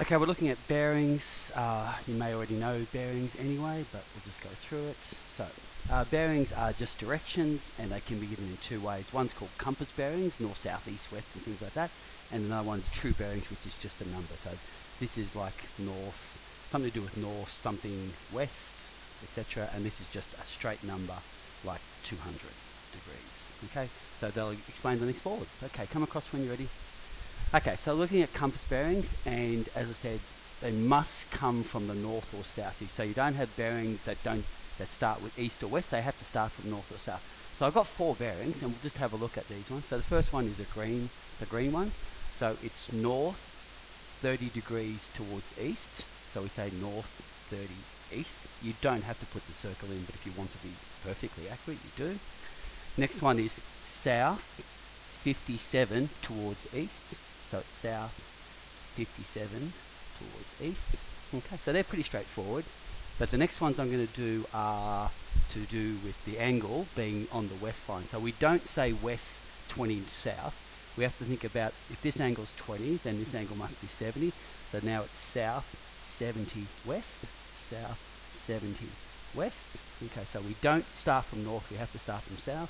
Okay, we're looking at bearings. You may already know bearings anyway, but we'll just go through it. So, bearings are just directions, and they can be given in two ways. One's called compass bearings, north, south, east, west, and things like that. And another one's true bearings, which is just a number. So this is like north, something to do with north, something west, etc. And this is just a straight number, like 200 degrees. Okay, so they'll explain the next forward. Okay, come across when you're ready. Okay, so looking at compass bearings, and as I said, they must come from the north or south. So you don't have bearings that start with east or west. They have to start from north or south. So I've got 4 bearings, and we'll just have a look at these ones. So the first one is the green one. So it's north 30 degrees towards east. So we say north 30 east. You don't have to put the circle in, but if you want to be perfectly accurate, you do. Next one is south 57 towards east. So it's south 57 towards east. Okay, so they're pretty straightforward. But the next ones I'm going to do are to do with the angle being on the west line. So we don't say west 20 south. We have to think about if this angle's 20, then this angle must be 70. So now it's south 70 west, south 70 west. Okay, so we don't start from north, we have to start from south.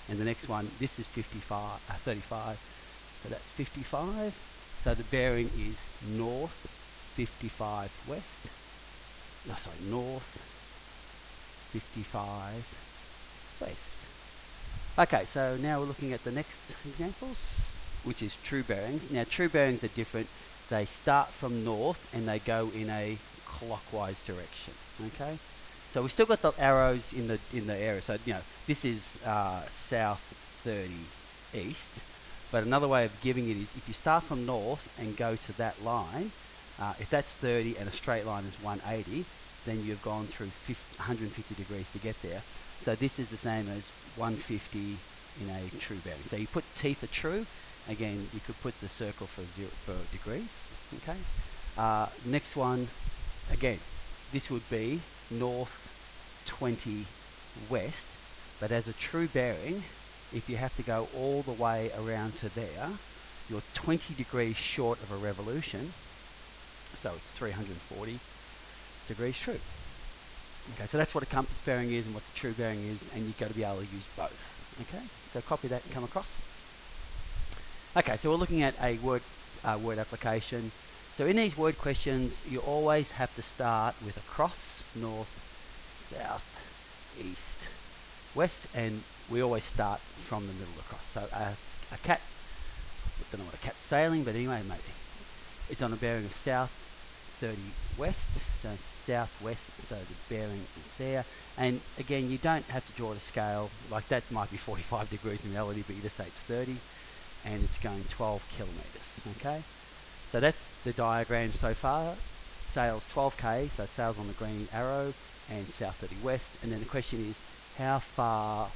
And the next one, this is 35. So that's 55. So the bearing is north 55 west. No, sorry, north 55 west. Okay, so now we're looking at the next examples, which is true bearings. Now true bearings are different. They start from north and they go in a clockwise direction. Okay, so we've still got the arrows in the area. So this is south 30 east. But another way of giving it is if you start from north and go to that line, if that's 30 and a straight line is 180, then you've gone through 150 degrees to get there. So this is the same as 150 in a true bearing. So you put T for true. Again, you could put the circle for degrees. Okay. Next one, again, this would be north 20 west. But as a true bearing, if you have to go all the way around to there, you're 20 degrees short of a revolution, so it's 340 degrees true. Okay, so that's what a compass bearing is and what the true bearing is, and you've got to be able to use both. Okay, so copy that and come across. Okay, so we're looking at a word application. So in these word questions, you always have to start with a cross, north, south, east, west, and we always start from the middle across. So a cat, I don't know what a cat's sailing, but anyway, maybe it's on a bearing of south 30 west, so southwest, so the bearing is there. And again, you don't have to draw the scale, like that might be 45 degrees in reality, but you just say it's 30, and it's going 12 kilometers. Okay, so that's the diagram so far. Sails 12k, so sails on the green arrow, and south 30 west. And then the question is, how far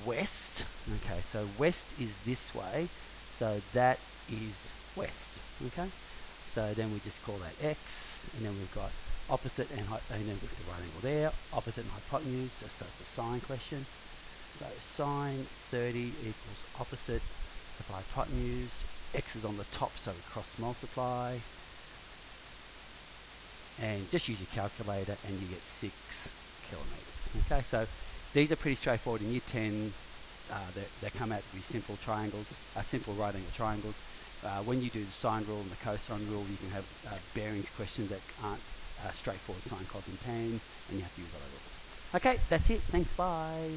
west? Okay, so west is this way, so that is west. Okay, so then we just call that x, and then we've got opposite and then with the right angle there, opposite and hypotenuse, so it's a sine question. So sine 30 equals opposite of hypotenuse. X is on the top, so we cross multiply, and just use your calculator and you get 6 kilometers. Okay, so these are pretty straightforward. In year 10, they come out to be simple triangles, simple right angle triangles. When you do the sine rule and the cosine rule, you can have bearings questions that aren't straightforward, sine, cos, and tan, and you have to use other rules. Okay, that's it. Thanks, bye.